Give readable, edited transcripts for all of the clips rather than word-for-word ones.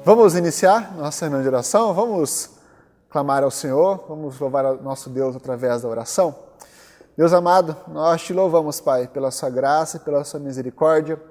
Vamos iniciar nossa reunião de oração? Vamos clamar ao Senhor, vamos louvar ao nosso Deus através da oração? Deus amado, nós te louvamos, Pai, pela sua graça e pela sua misericórdia.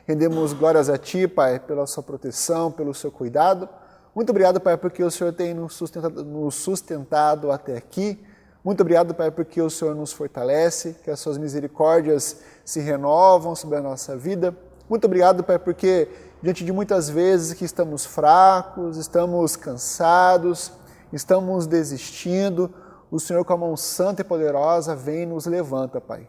Rendemos glórias a Ti, Pai, pela sua proteção, pelo seu cuidado. Muito obrigado, Pai, porque o Senhor tem nos sustentado até aqui. Muito obrigado, Pai, porque o Senhor nos fortalece, que as suas misericórdias se renovam sobre a nossa vida. Muito obrigado, Pai, porque diante de muitas vezes que estamos fracos, estamos cansados, estamos desistindo, o Senhor com a mão santa e poderosa vem e nos levanta, Pai.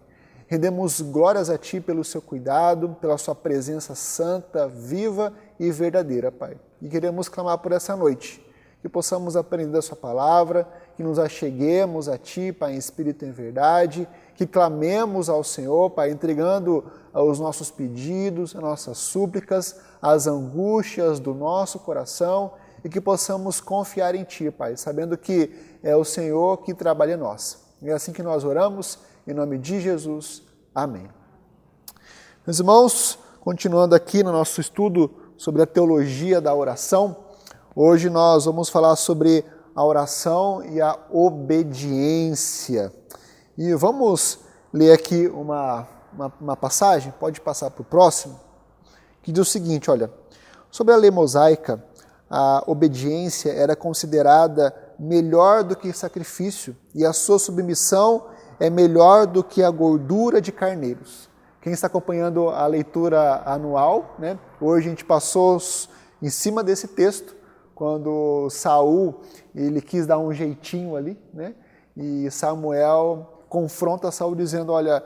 Rendemos glórias a Ti pelo seu cuidado, pela sua presença santa, viva e verdadeira, Pai. E queremos clamar por essa noite, que possamos aprender a sua palavra, que nos acheguemos a Ti, Pai, em espírito e em verdade, que clamemos ao Senhor, Pai, entregando os nossos pedidos, as nossas súplicas, as angústias do nosso coração e que possamos confiar em Ti, Pai, sabendo que é o Senhor que trabalha em nós. E é assim que nós oramos, em nome de Jesus. Amém. Meus irmãos, continuando aqui no nosso estudo sobre a teologia da oração, hoje nós vamos falar sobre a oração e a obediência. E vamos ler aqui uma passagem, pode passar para o próximo, que diz o seguinte, olha, sobre a lei mosaica, a obediência era considerada melhor do que sacrifício e a sua submissão é melhor do que a gordura de carneiros. Quem está acompanhando a leitura anual, né? Hoje a gente passou em cima desse texto, quando Saul ele quis dar um jeitinho ali, né? E Samuel confronta Saul dizendo, olha,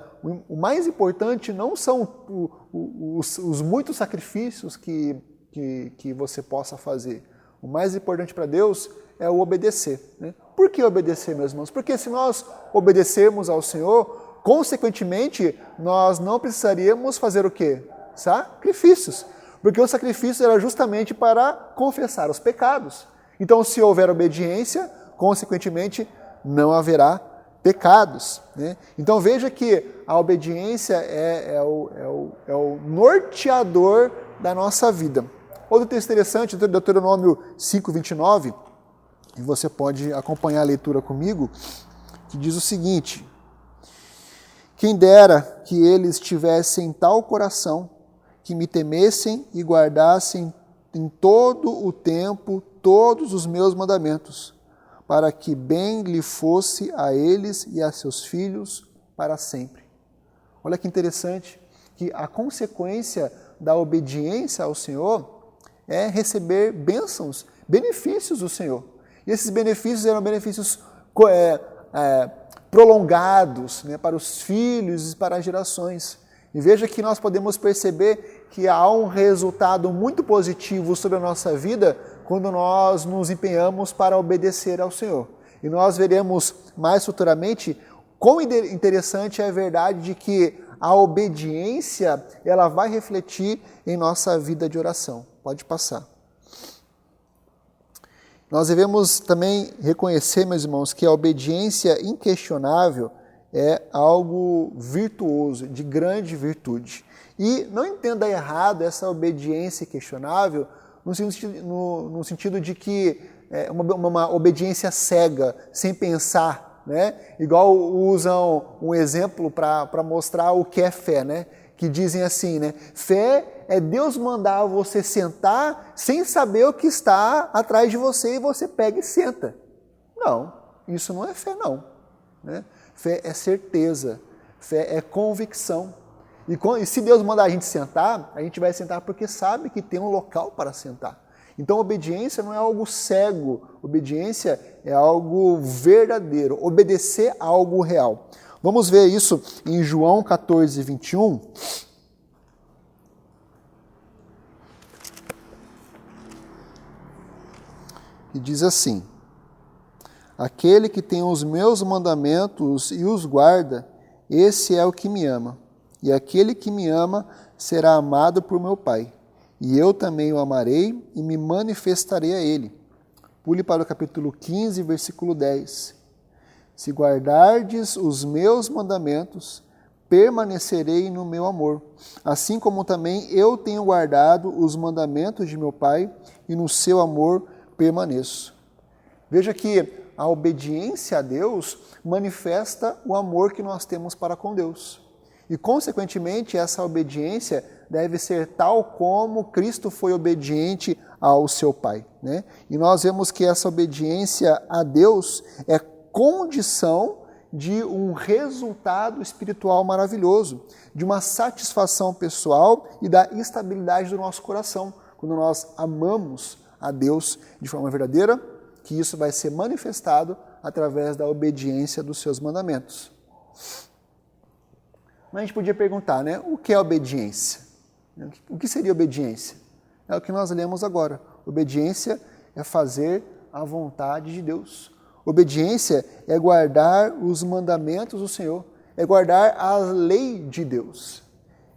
o mais importante não são os muitos sacrifícios que você possa fazer. O mais importante para Deus é o obedecer. Né? Por que obedecer, meus irmãos? Porque se nós obedecermos ao Senhor, consequentemente, nós não precisaríamos fazer o quê? Sacrifícios. Porque o sacrifício era justamente para confessar os pecados. Então, se houver obediência, consequentemente, não haverá pecados. Né? Então, veja que a obediência é o norteador da nossa vida. Outro texto interessante, Deuteronômio 5:29, e você pode acompanhar a leitura comigo, que diz o seguinte, quem dera que eles tivessem tal coração, que me temessem e guardassem em todo o tempo todos os meus mandamentos, para que bem lhe fosse a eles e a seus filhos para sempre. Olha que interessante, que a consequência da obediência ao Senhor é receber bênçãos, benefícios do Senhor. E esses benefícios eram benefícios prolongados, né, para os filhos e para as gerações. E veja que nós podemos perceber que há um resultado muito positivo sobre a nossa vida quando nós nos empenhamos para obedecer ao Senhor. E nós veremos mais futuramente quão interessante é a verdade de que a obediência ela vai refletir em nossa vida de oração. Pode passar. Nós devemos também reconhecer, meus irmãos, que a obediência inquestionável é algo virtuoso, de grande virtude. E não entenda errado essa obediência questionável no sentido de que é uma obediência cega, sem pensar, né? Igual usam um exemplo para mostrar o que é fé, né? Que dizem assim, né? Fé é Deus mandar você sentar sem saber o que está atrás de você e você pega e senta. Não, isso não é fé não. Né? Fé é certeza, fé é convicção. E se Deus mandar a gente vai sentar porque sabe que tem um local para sentar. Então, obediência não é algo cego, obediência é algo verdadeiro, obedecer a algo real. Vamos ver isso em João 14:21. E diz assim, aquele que tem os meus mandamentos e os guarda, esse é o que me ama. E aquele que me ama será amado por meu Pai. E eu também o amarei e me manifestarei a ele. Pule para o capítulo 15, versículo 10. Se guardardes os meus mandamentos, permanecerei no meu amor, assim como também eu tenho guardado os mandamentos de meu Pai e no seu amor permaneço. Veja que a obediência a Deus manifesta o amor que nós temos para com Deus. E, consequentemente, essa obediência deve ser tal como Cristo foi obediente ao seu Pai, né? E nós vemos que essa obediência a Deus é condição de um resultado espiritual maravilhoso, de uma satisfação pessoal e da estabilidade do nosso coração. Quando nós amamos a Deus de forma verdadeira, que isso vai ser manifestado através da obediência dos seus mandamentos. Mas a gente podia perguntar, né? O que é obediência? O que seria obediência? É o que nós lemos agora. Obediência é fazer a vontade de Deus. Obediência é guardar os mandamentos do Senhor, é guardar a lei de Deus.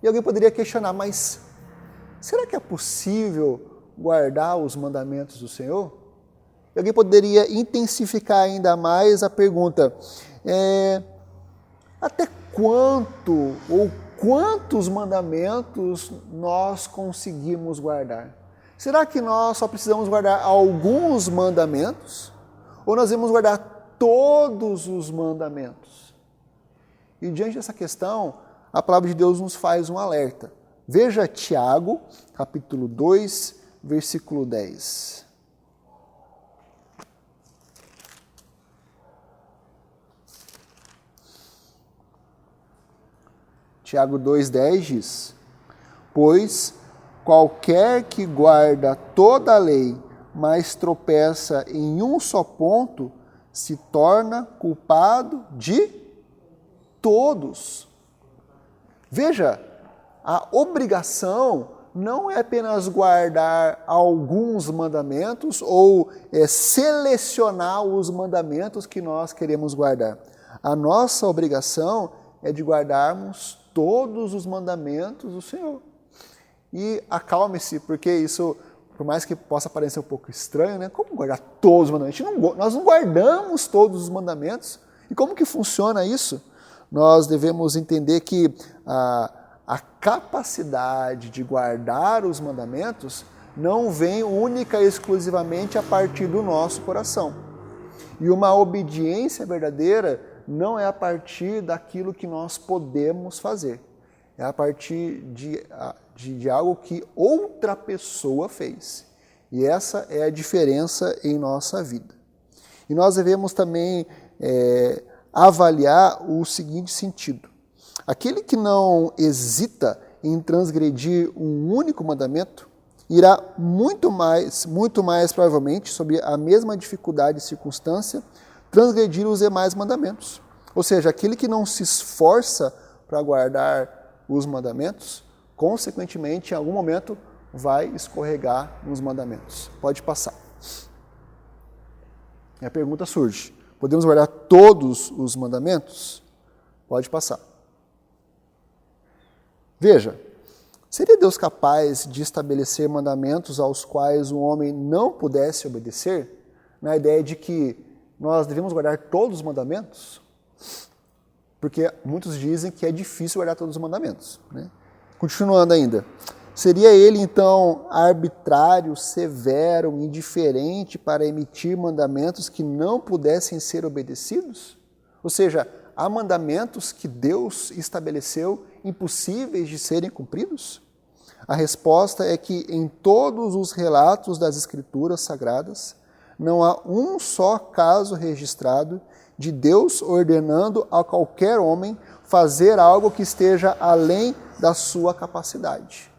E alguém poderia questionar, mas será que é possível guardar os mandamentos do Senhor? E alguém poderia intensificar ainda mais a pergunta, até quanto ou quantos mandamentos nós conseguimos guardar? Será que nós só precisamos guardar alguns mandamentos? Ou nós devemos guardar todos os mandamentos? E diante dessa questão, a palavra de Deus nos faz um alerta. Veja Tiago, capítulo 2, versículo 10. Tiago 2,10 diz: pois qualquer que guarda toda a lei, mas tropeça em um só ponto, se torna culpado de todos. Veja, a obrigação não é apenas guardar alguns mandamentos ou selecionar os mandamentos que nós queremos guardar. A nossa obrigação é de guardarmos todos os mandamentos do Senhor. E acalme-se, porque isso, por mais que possa parecer um pouco estranho, né? Como guardar todos os mandamentos? Nós não guardamos todos os mandamentos. E como que funciona isso? Nós devemos entender que a capacidade de guardar os mandamentos não vem única e exclusivamente a partir do nosso coração. E uma obediência verdadeira não é a partir daquilo que nós podemos fazer. É a partir de algo que outra pessoa fez. E essa é a diferença em nossa vida. E nós devemos também avaliar o seguinte sentido. Aquele que não hesita em transgredir um único mandamento, irá muito mais provavelmente, sob a mesma dificuldade e circunstância, transgredir os demais mandamentos. Ou seja, aquele que não se esforça para guardar os mandamentos, consequentemente, em algum momento, vai escorregar nos mandamentos. Pode passar. E a pergunta surge: podemos guardar todos os mandamentos? Pode passar. Veja, seria Deus capaz de estabelecer mandamentos aos quais o homem não pudesse obedecer? Na ideia de que nós devemos guardar todos os mandamentos? Porque muitos dizem que é difícil guardar todos os mandamentos, né? Continuando ainda, seria ele então arbitrário, severo, indiferente para emitir mandamentos que não pudessem ser obedecidos? Ou seja, há mandamentos que Deus estabeleceu impossíveis de serem cumpridos? A resposta é que em todos os relatos das Escrituras Sagradas, não há um só caso registrado de Deus ordenando a qualquer homem fazer algo que esteja além da sua capacidade.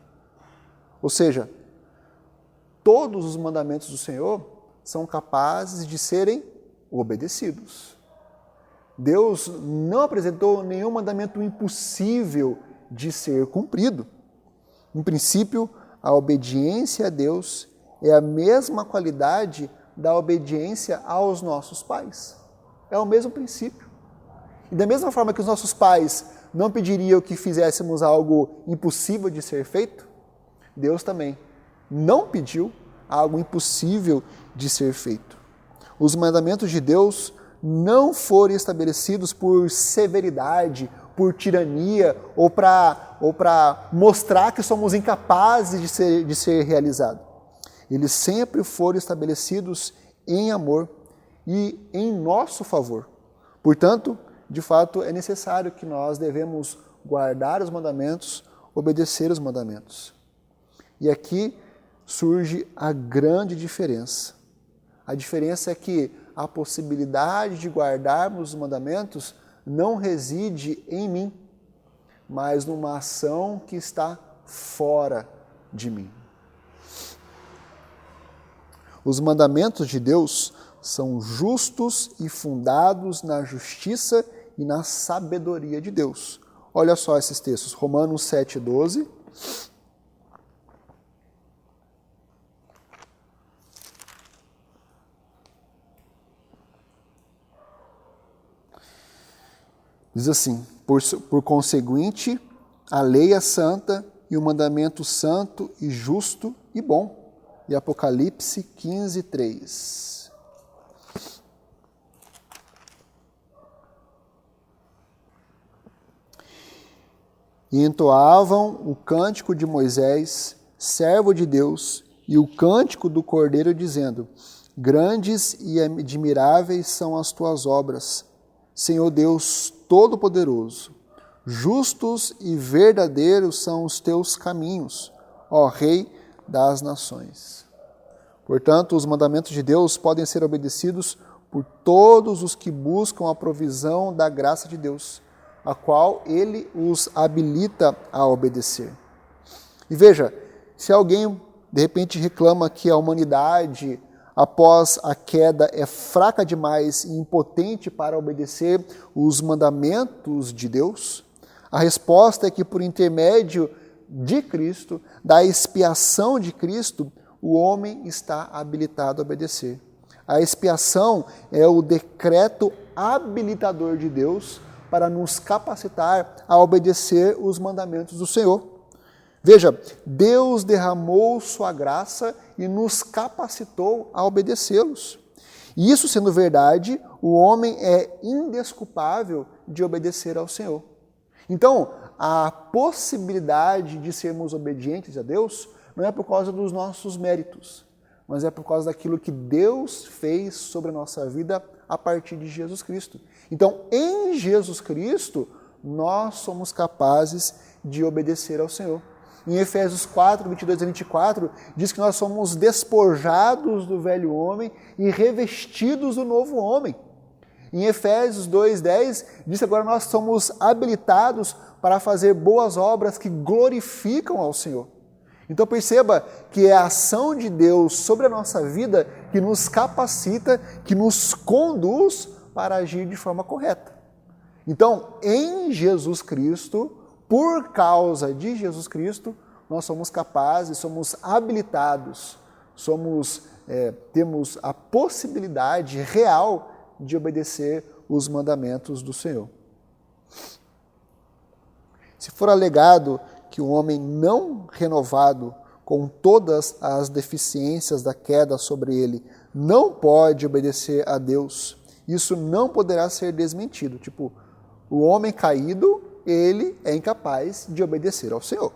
Ou seja, todos os mandamentos do Senhor são capazes de serem obedecidos. Deus não apresentou nenhum mandamento impossível de ser cumprido. Em princípio, a obediência a Deus é a mesma qualidade da obediência aos nossos pais. É o mesmo princípio. E da mesma forma que os nossos pais não pediriam que fizéssemos algo impossível de ser feito, Deus também não pediu algo impossível de ser feito. Os mandamentos de Deus não foram estabelecidos por severidade, por tirania ou para mostrar que somos incapazes de ser realizado. Eles sempre foram estabelecidos em amor e em nosso favor. Portanto, de fato, é necessário que nós devemos guardar os mandamentos, obedecer os mandamentos. E aqui surge a grande diferença. A diferença é que a possibilidade de guardarmos os mandamentos não reside em mim, mas numa ação que está fora de mim. Os mandamentos de Deus são justos e fundados na justiça e na sabedoria de Deus. Olha só esses textos, Romanos 7,12. Diz assim, por conseguinte, a lei é santa e o mandamento santo e justo e bom. E Apocalipse 15:3. E entoavam o cântico de Moisés, servo de Deus, e o cântico do Cordeiro, dizendo: Grandes e admiráveis são as tuas obras, Senhor Deus Todo-Poderoso. Justos e verdadeiros são os teus caminhos, ó Rei das nações. Portanto, os mandamentos de Deus podem ser obedecidos por todos os que buscam a provisão da graça de Deus, a qual Ele os habilita a obedecer. E veja, se alguém de repente reclama que a humanidade, após a queda, é fraca demais e impotente para obedecer os mandamentos de Deus, a resposta é que por intermédio de Cristo, da expiação de Cristo, o homem está habilitado a obedecer. A expiação é o decreto habilitador de Deus para nos capacitar a obedecer os mandamentos do Senhor. Veja, Deus derramou sua graça e nos capacitou a obedecê-los. E isso sendo verdade, o homem é indesculpável de obedecer ao Senhor. Então, a possibilidade de sermos obedientes a Deus não é por causa dos nossos méritos, mas é por causa daquilo que Deus fez sobre a nossa vida a partir de Jesus Cristo. Então, em Jesus Cristo, nós somos capazes de obedecer ao Senhor. Em Efésios 4, 22 a 24, diz que nós somos despojados do velho homem e revestidos do novo homem. Em Efésios 2:10, diz que agora nós somos habilitados para fazer boas obras que glorificam ao Senhor. Então perceba que é a ação de Deus sobre a nossa vida que nos capacita, que nos conduz para agir de forma correta. Então, em Jesus Cristo, por causa de Jesus Cristo, nós somos capazes, somos habilitados, temos a possibilidade real de obedecer os mandamentos do Senhor. Se for alegado que o homem não renovado, com todas as deficiências da queda sobre ele, não pode obedecer a Deus, isso não poderá ser desmentido. Tipo, o homem caído, ele é incapaz de obedecer ao Senhor.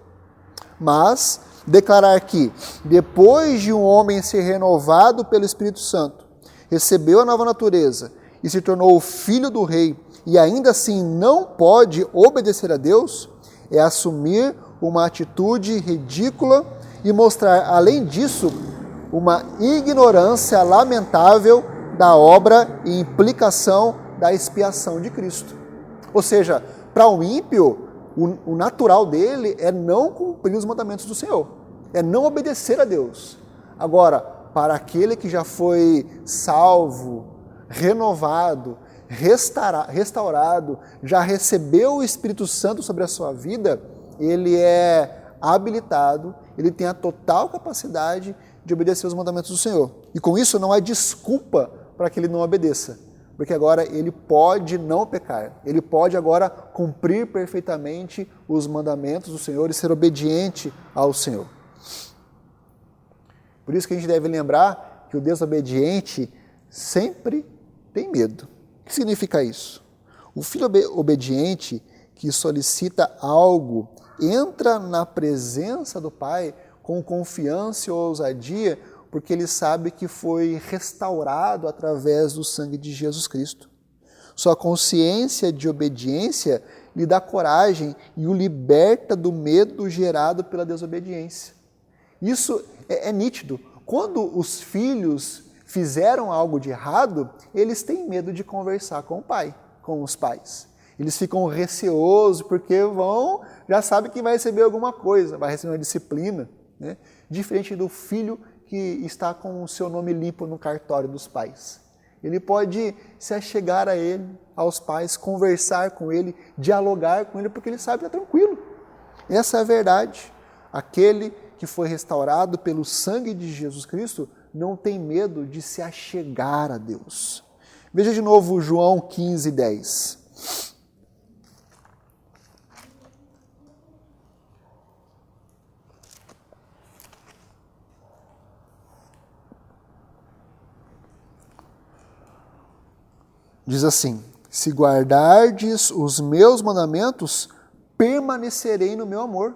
Mas declarar que, depois de um homem ser renovado pelo Espírito Santo, recebeu a nova natureza e se tornou o filho do rei, e ainda assim não pode obedecer a Deus, é assumir uma atitude ridícula e mostrar, além disso, uma ignorância lamentável da obra e implicação da expiação de Cristo. Ou seja, para o ímpio, o natural dele é não cumprir os mandamentos do Senhor, é não obedecer a Deus. Agora, para aquele que já foi salvo, renovado, restaurado, já recebeu o Espírito Santo sobre a sua vida, ele é habilitado, ele tem a total capacidade de obedecer os mandamentos do Senhor. E com isso não há desculpa para que ele não obedeça, porque agora ele pode não pecar, ele pode agora cumprir perfeitamente os mandamentos do Senhor e ser obediente ao Senhor. Por isso que a gente deve lembrar que o Deus obediente sempre tem medo. O que significa isso? O filho obediente que solicita algo entra na presença do Pai com confiança e ousadia, porque ele sabe que foi restaurado através do sangue de Jesus Cristo. Sua consciência de obediência lhe dá coragem e o liberta do medo gerado pela desobediência. Isso é nítido. Quando os filhos fizeram algo de errado, eles têm medo de conversar com o pai, com os pais. Eles ficam receosos porque já sabem que vai receber alguma coisa, vai receber uma disciplina, né? Diferente do filho que está com o seu nome limpo no cartório dos pais. Ele pode se achegar a ele, aos pais, conversar com ele, dialogar com ele, porque ele sabe que está tranquilo. Essa é a verdade. Aquele que foi restaurado pelo sangue de Jesus Cristo não tem medo de se achegar a Deus. Veja de novo João 15:10. Diz assim: se guardardes os meus mandamentos, permanecerei no meu amor.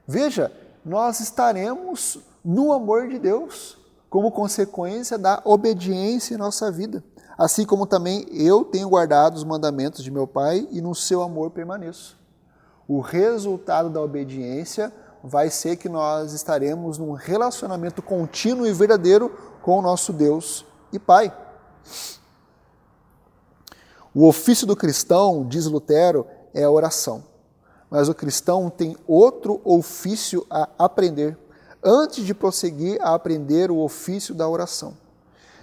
Veja, nós estaremos no amor de Deus, como consequência da obediência em nossa vida. Assim como também eu tenho guardado os mandamentos de meu Pai e no seu amor permaneço. O resultado da obediência vai ser que nós estaremos num relacionamento contínuo e verdadeiro com o nosso Deus e Pai. O ofício do cristão, diz Lutero, é a oração. Mas o cristão tem outro ofício a aprender, antes de prosseguir a aprender o ofício da oração.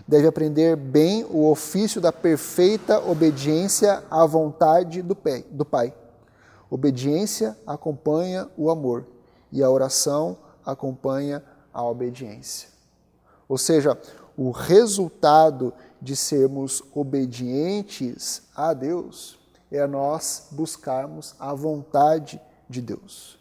Deve aprender bem o ofício da perfeita obediência à vontade do Pai. Obediência acompanha o amor e a oração acompanha a obediência. Ou seja, o resultado de sermos obedientes a Deus é nós buscarmos a vontade de Deus.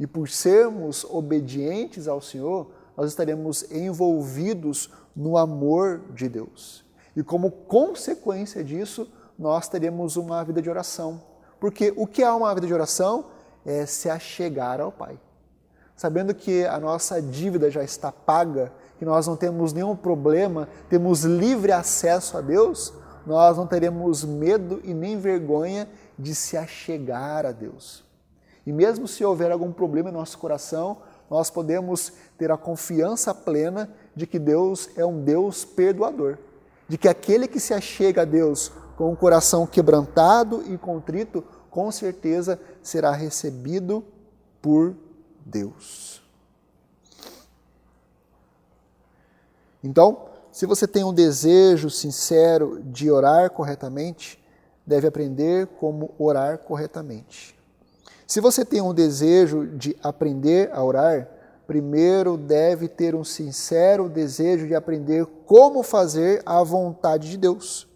E por sermos obedientes ao Senhor, nós estaremos envolvidos no amor de Deus. E como consequência disso, nós teremos uma vida de oração. Porque o que é uma vida de oração? É se achegar ao Pai. Sabendo que a nossa dívida já está paga, que nós não temos nenhum problema, temos livre acesso a Deus, nós não teremos medo e nem vergonha de se achegar a Deus. E mesmo se houver algum problema em nosso coração, nós podemos ter a confiança plena de que Deus é um Deus perdoador, de que aquele que se achega a Deus com o coração quebrantado e contrito, com certeza será recebido por Deus. Então, se você tem um desejo sincero de orar corretamente, deve aprender como orar corretamente. Se você tem um desejo de aprender a orar, primeiro deve ter um sincero desejo de aprender como fazer a vontade de Deus.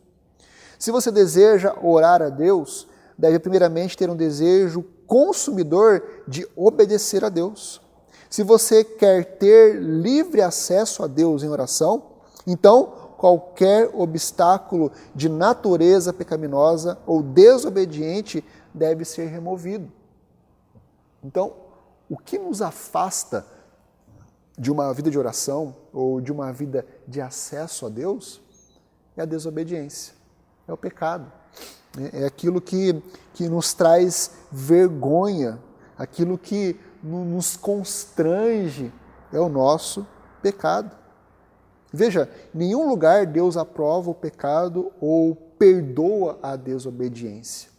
Se você deseja orar a Deus, deve primeiramente ter um desejo consumidor de obedecer a Deus. Se você quer ter livre acesso a Deus em oração, então qualquer obstáculo de natureza pecaminosa ou desobediente deve ser removido. Então, o que nos afasta de uma vida de oração ou de uma vida de acesso a Deus é a desobediência, é o pecado. É aquilo que nos traz vergonha, aquilo que nos constrange, é o nosso pecado. Veja, em nenhum lugar Deus aprova o pecado ou perdoa a desobediência.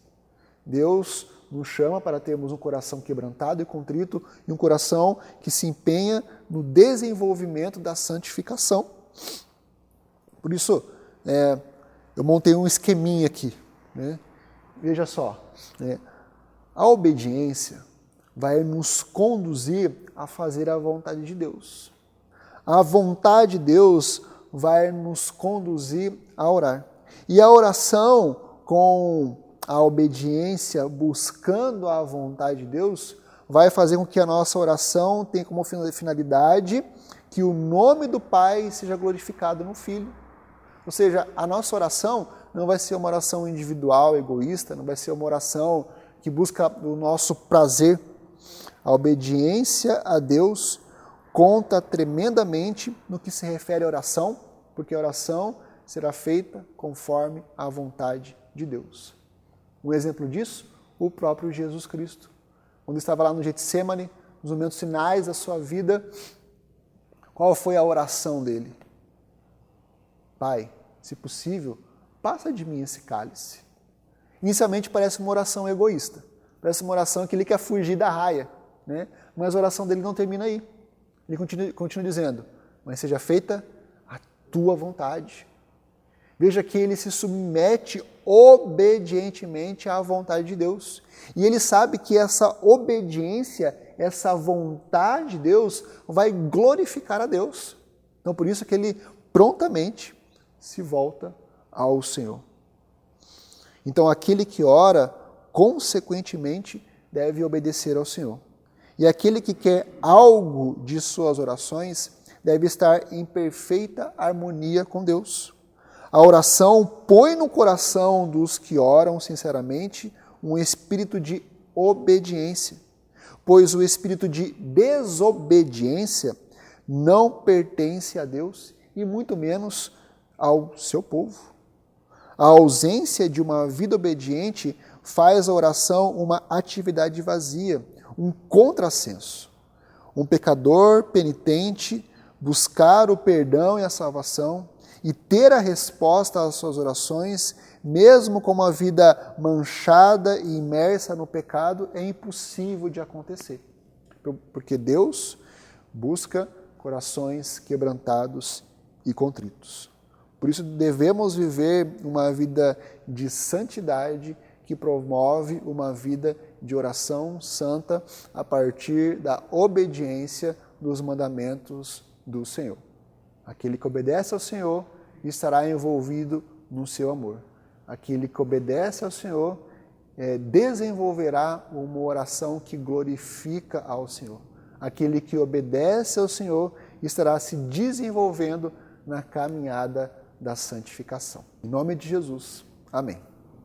Deus nos chama para termos um coração quebrantado e contrito e um coração que se empenha no desenvolvimento da santificação. Por isso, eu montei um esqueminha aqui. Né? Veja só, a obediência vai nos conduzir a fazer a vontade de Deus. A vontade de Deus vai nos conduzir a orar. E a oração com a obediência, buscando a vontade de Deus, vai fazer com que a nossa oração tenha como finalidade que o nome do Pai seja glorificado no Filho. Ou seja, a nossa oração não vai ser uma oração individual, egoísta, não vai ser uma oração que busca o nosso prazer. A obediência a Deus conta tremendamente no que se refere à oração, porque a oração será feita conforme a vontade de Deus. Um exemplo disso, o próprio Jesus Cristo. Quando estava lá no Getsêmani, nos momentos finais da sua vida, qual foi a oração dele? Pai, se possível, passa de mim esse cálice. Inicialmente parece uma oração egoísta, parece uma oração que ele quer fugir da raia, né? Mas a oração dele não termina aí. Ele continua dizendo, mas seja feita a tua vontade. Veja que ele se submete obedientemente à vontade de Deus. E ele sabe que essa obediência, essa vontade de Deus, vai glorificar a Deus. Então, por isso que ele prontamente se volta ao Senhor. Então, aquele que ora, consequentemente, deve obedecer ao Senhor. E aquele que quer algo de suas orações deve estar em perfeita harmonia com Deus. A oração põe no coração dos que oram sinceramente um espírito de obediência, pois o espírito de desobediência não pertence a Deus e muito menos ao seu povo. A ausência de uma vida obediente faz a oração uma atividade vazia, um contrassenso. Um pecador penitente buscar o perdão e a salvação e ter a resposta às suas orações, mesmo com uma vida manchada e imersa no pecado, é impossível de acontecer. Porque Deus busca corações quebrantados e contritos. Por isso devemos viver uma vida de santidade que promove uma vida de oração santa a partir da obediência dos mandamentos do Senhor. Aquele que obedece ao Senhor estará envolvido no seu amor. Aquele que obedece ao Senhor desenvolverá uma oração que glorifica ao Senhor. Aquele que obedece ao Senhor estará se desenvolvendo na caminhada da santificação. Em nome de Jesus. Amém.